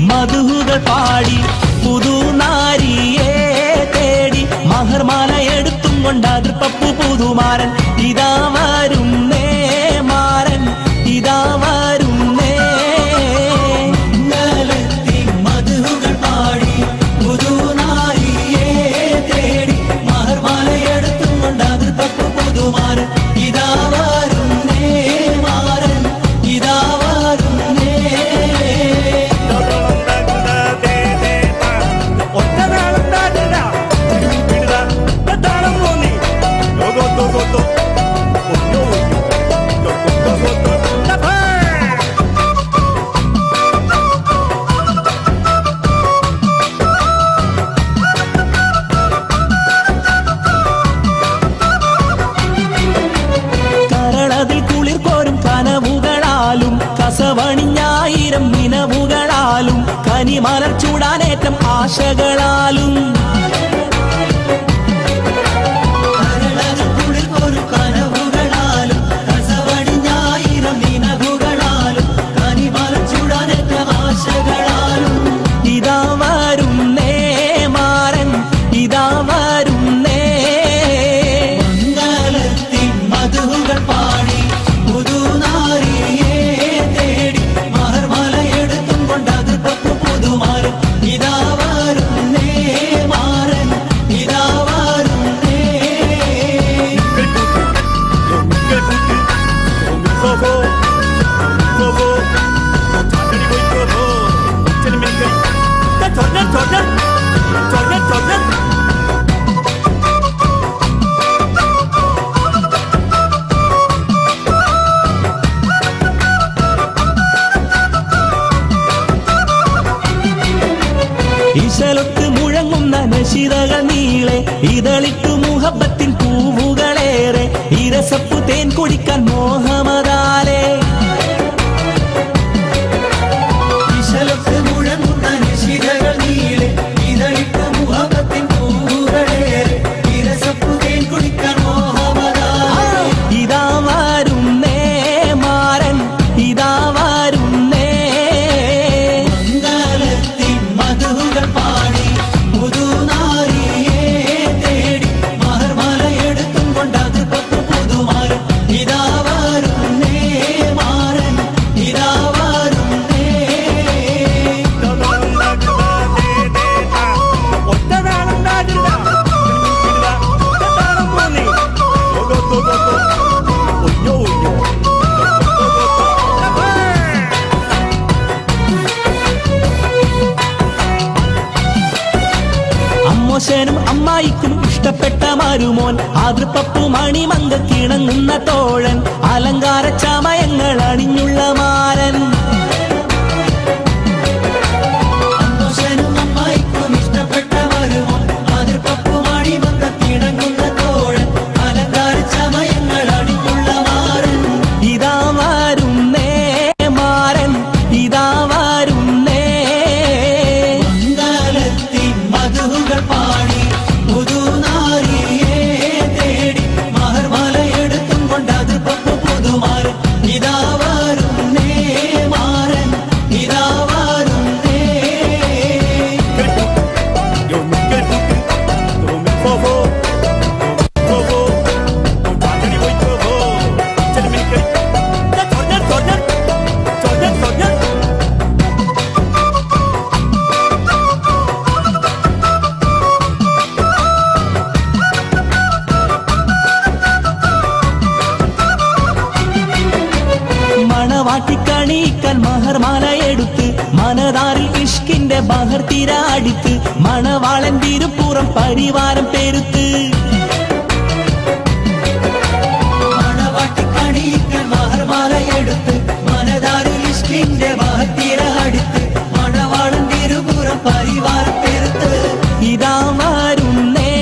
മധുകൾ പാടി പുതുനാരിയെ തേടി മഹർമാല എടുത്തും കൊണ്ടാതിർ പപ്പു പുതുമാരൻ ഇതാ വരുന്നേ മാരൻ ഇതാ വരുന്നേ മധുകൾ പാടി പുതുനാരിയെ തേടി മഹർമാല എടുത്തും കൊണ്ടാതിർ പപ്പു പുതുമാരൻ ഇതാ വരുന്നേ മാരൻ ഇതാ വരുന്നേ കസവണിഞ്ഞായിരം നിലവുകളാലും കനിമലർ ചൂടാനേറ്റം ആശകളാലും കനവുകളാലും കസവണിഞ്ഞായിരം നിലവുകളാലും കനിമലർ ചൂടാനേറ്റം ആശകളാലും ഇതാ വരുന്നേ മാരൻ ഇതാ വരുന്നേ മംഗളത്തിൻ മധുകൾ പാടി പുതുനാരിയെ തേടി മഹർമാല എടുത്തും കൊണ്ടത് പപ്പു പുതുമാരൻ ഇതാ വരുന്നേ മാരൻ ഇതാ വരുന്നേ ഈശലൊത്ത് മുഴങ്ങുന്ന നശിതകൾ നീളെ ഇതളിട്ടു മുഹബത്തിൻ പൂവുകളേറെ ഇരസപ്പു തേൻ കുടിക്കാൻ മോഹമതാലേ ഈശലൊത്ത് മുഴങ്ങുന്ന നശിതകൾ നീളെ ഇതളിട്ടു മുഹബത്തിൻ പൂവുകളേറെ ഇരസപ്പു തേൻ കുടിക്കാൻ മോഹമതാലേ ഇതാ വരുന്നേ മാരൻ ഇതാ വരുന്നേ മംഗളത്തിൻ മധുകൾ പാടി പുതുനാരിയെ തേടി മഹർമാല എടുത്തും കൊണ്ടത് പപ്പു പുതുമാരൻ ഇതാ വരുന്നേ മാരൻ ഇതാ വരുന്നേ അമ്മോശനും അമ്മായിക്കും ഇഷ്ടപ്പെട്ട മരുമോൻ ആതൃപ്പപ്പു മണിമങ്ക കിണങ്ങുന്ന തോഴൻ അലങ്കാര ചമയങ്ങൾ അണിഞ്ഞുള്ള മാരൻ അമ്മോശനും അമ്മായിക്കും ഇഷ്ടപ്പെട്ട മരുമോൻ ആതൃപ്പപ്പു മണിമങ്ക കിണങ്ങുന്ന തോഴൻ അലങ്കാര ചമയങ്ങൾ അണിഞ്ഞുള്ള മാരൻ ഇതാ വരുന്നേ മാരൻ ഇതാ വരുന്നേ മംഗളത്തിൻ മധുകൾ പാടി പുതുനാരിയെ തേടി മഹർമാല എടുത്തും കൊണ്ടത് പപ്പു പുതുമാരൻ ഇതാ വരുന്നേ മാരൻ ഇതാ വരുന്നേ മണവാട്ടിക്കണിക്കാൻ മഹർമാല എടുത്ത് മനതാരിൽ ഇഷ്കിന്റെ ബഹർ തിരാടിത്ത് മണവാളൻ തിരുപ്പുറം പരിവാരം പെരുത്ത് മണവാട്ടിക്കണിക്കാൻ മഹർമാല എടുത്ത് മനതാരിൽ ഇഷ്കിന്റെ ബഹർ തിരാടിത്ത് മണവാളൻ തിരുപ്പുറം പരിവാരം പെരുത്ത് ഇതാ വരുന്നേ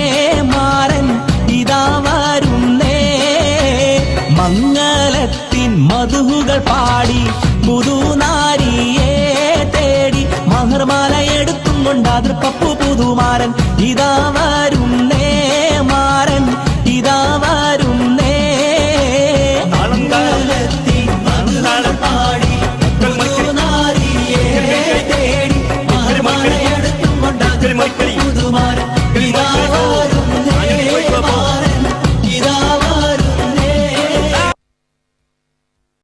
കൊണ്ടാതൃ പപ്പു പുതുമാരൻ ഇതാ വരുന്നേ മാരൻ ഇതാ വരുന്നേ താളത്തി മധുതാളം പാടി പുതുനാരിയെ തേടി മാർമാലയെടുത്തും കൊണ്ടാതൃ